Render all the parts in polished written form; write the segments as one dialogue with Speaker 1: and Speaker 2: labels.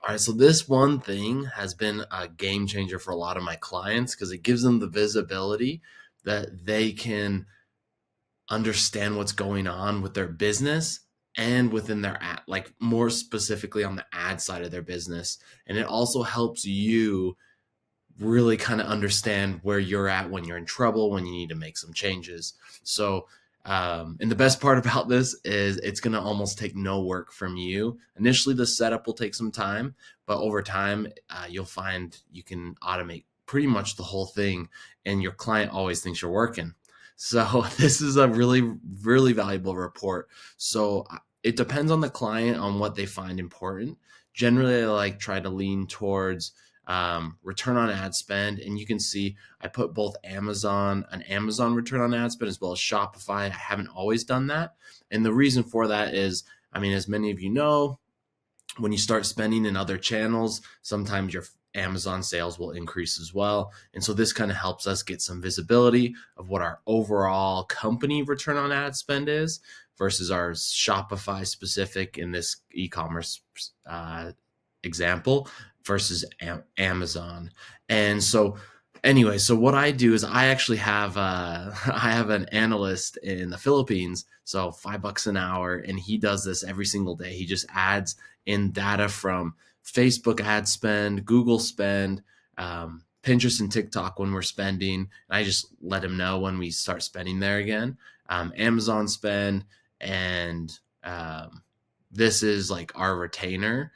Speaker 1: All right, so this one thing has been a game changer for a lot of my clients because it gives them the visibility that they can understand what's going on with their business and within their ad, like more specifically on the ad side of their business. And it also helps you really kind of understand where you're at when you're in trouble, when you need to make some changes. So, and the best part about this is it's going to almost take no work from you. Initially, the setup will take some time, but over time, you'll find you can automate pretty much the whole thing, and your client always thinks you're working. So, this is a really, really valuable report. So, it depends on the client on what they find important. Generally, I like try to lean towards return on ad spend. And you can see I put both an Amazon return on ad spend as well as Shopify. I haven't always done that. And the reason for that is, I mean, as many of you know, when you start spending in other channels, sometimes your Amazon sales will increase as well. And so this kind of helps us get some visibility of what our overall company return on ad spend is versus our Shopify specific in this e-commerce example versus Amazon. And so anyway, so what I do is I actually have I have an analyst in the Philippines, so $5 an hour, and he does this every single day. He just adds in data from Facebook ad spend, Google spend, Pinterest and TikTok when we're spending, and I just let him know when we start spending there again. Amazon spend, and this is like our retainer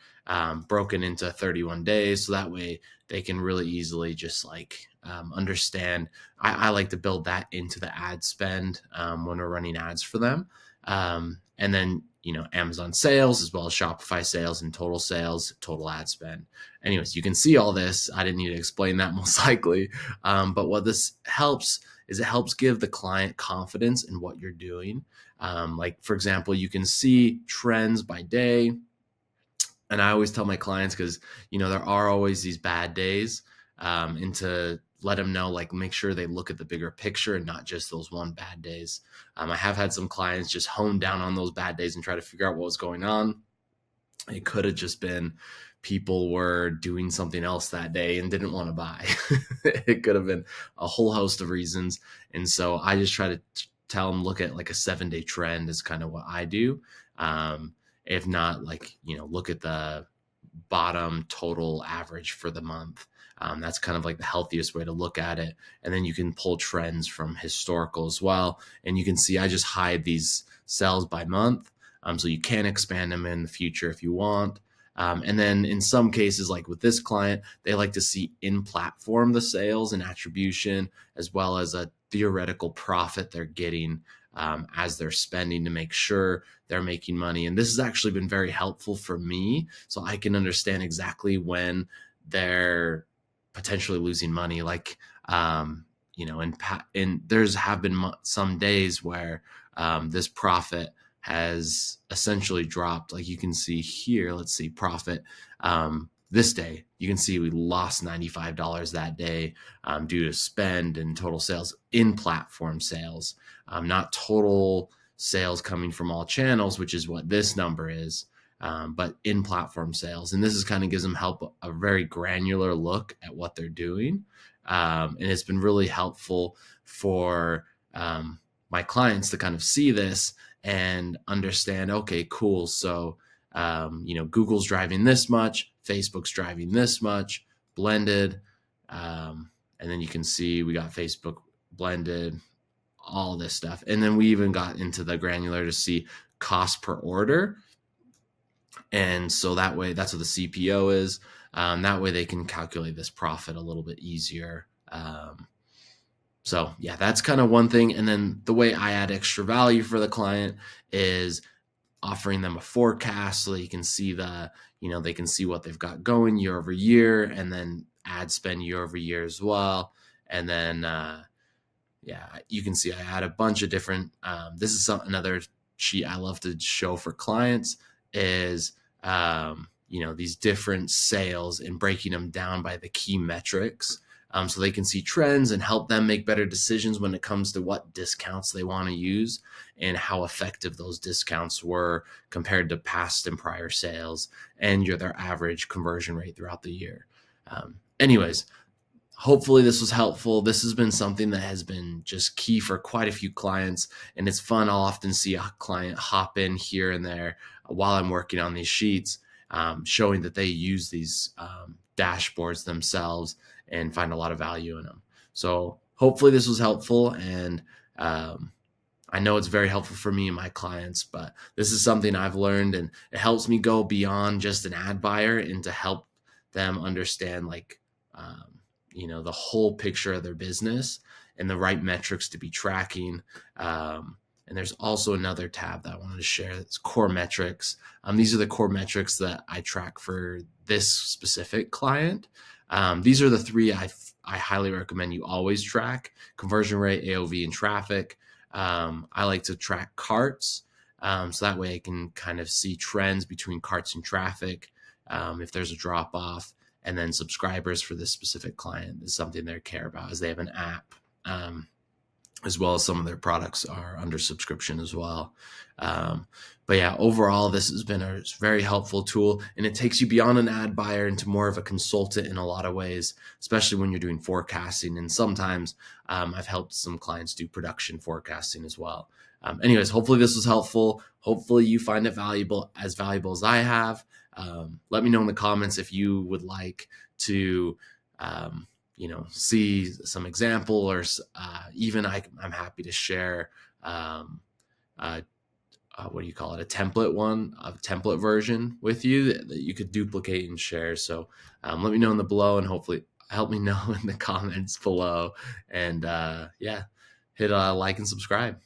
Speaker 1: broken into 31 days. So that way they can really easily just like understand. I like to build that into the ad spend when we're running ads for them. And then, Amazon sales as well as Shopify sales and total sales, total ad spend. Anyways, you can see all this. I didn't need to explain that most likely. But what this helps is it helps give the client confidence in what you're doing. Like, for example, you can see trends by day. And I always tell my clients, because there are always these bad days, and to let them know, like, make sure they look at the bigger picture and not just those one bad days. I have had some clients just hone down on those bad days and try to figure out what was going on. It could have just been people were doing something else that day and didn't want to buy. It could have been a whole host of reasons. And so I just try to tell them, look at like a 7-day trend is kind of what I do. If not, like, look at the bottom total average for the month. That's kind of like the healthiest way to look at it. And then you can pull trends from historical as well. And you can see I just hide these cells by month. So you can expand them in the future if you want. And then in some cases, like with this client, they like to see in platform the sales and attribution, as well as a theoretical profit they're getting as they're spending to make sure they're making money. And this has actually been very helpful for me, so I can understand exactly when they're potentially losing money. Like, and there's have been some days where this profit has essentially dropped. Like you can see here, let's see, profit. This day, you can see we lost $95 that day due to spend and total sales in platform sales, not total sales coming from all channels, which is what this number is, but in platform sales. And this is kind of gives them a very granular look at what they're doing. And it's been really helpful for my clients to kind of see this and understand, okay, cool. So, Google's driving this much, Facebook's driving this much, blended. And then you can see we got Facebook blended, all this stuff. And then we even got into the granular to see cost per order. And so that way, that's what the CPO is. That way they can calculate this profit a little bit easier. So yeah, that's kind of one thing. And then the way I add extra value for the client is offering them a forecast so they can see they can see what they've got going year over year, and then ad spend year over year as well. And then, you can see I add a bunch of different, this is another sheet I love to show for clients is, these different sales and breaking them down by the key metrics. so they can see trends and help them make better decisions when it comes to what discounts they want to use and how effective those discounts were compared to past and prior sales and their average conversion rate throughout the year. Anyways, hopefully this was helpful. This has been something that has been just key for quite a few clients, and it's fun. I'll often see a client hop in here and there while I'm working on these sheets, showing that they use these dashboards themselves and find a lot of value in them. So hopefully this was helpful, and I know it's very helpful for me and my clients, but this is something I've learned, and it helps me go beyond just an ad buyer and to help them understand the whole picture of their business and the right metrics to be tracking. And there's also another tab that I wanted to share. That's core metrics. These are the core metrics that I track for this specific client. These are the three I highly recommend you always track: conversion rate, AOV, and traffic. I like to track carts. So that way I can kind of see trends between carts and traffic. If there's a drop off, and then subscribers for this specific client is something they care about, as they have an app, as well as some of their products are under subscription as well. But yeah, overall, this has been a very helpful tool, and it takes you beyond an ad buyer into more of a consultant in a lot of ways, especially when you're doing forecasting. And sometimes I've helped some clients do production forecasting as well. Anyways, hopefully this was helpful. Hopefully you find it valuable as I have. Let me know in the comments if you would like to see some example, or even I'm happy to share what do you call it, a template version with you that you could duplicate and share. So let me know in the below, and hopefully help me know in the comments below. And hit like and subscribe.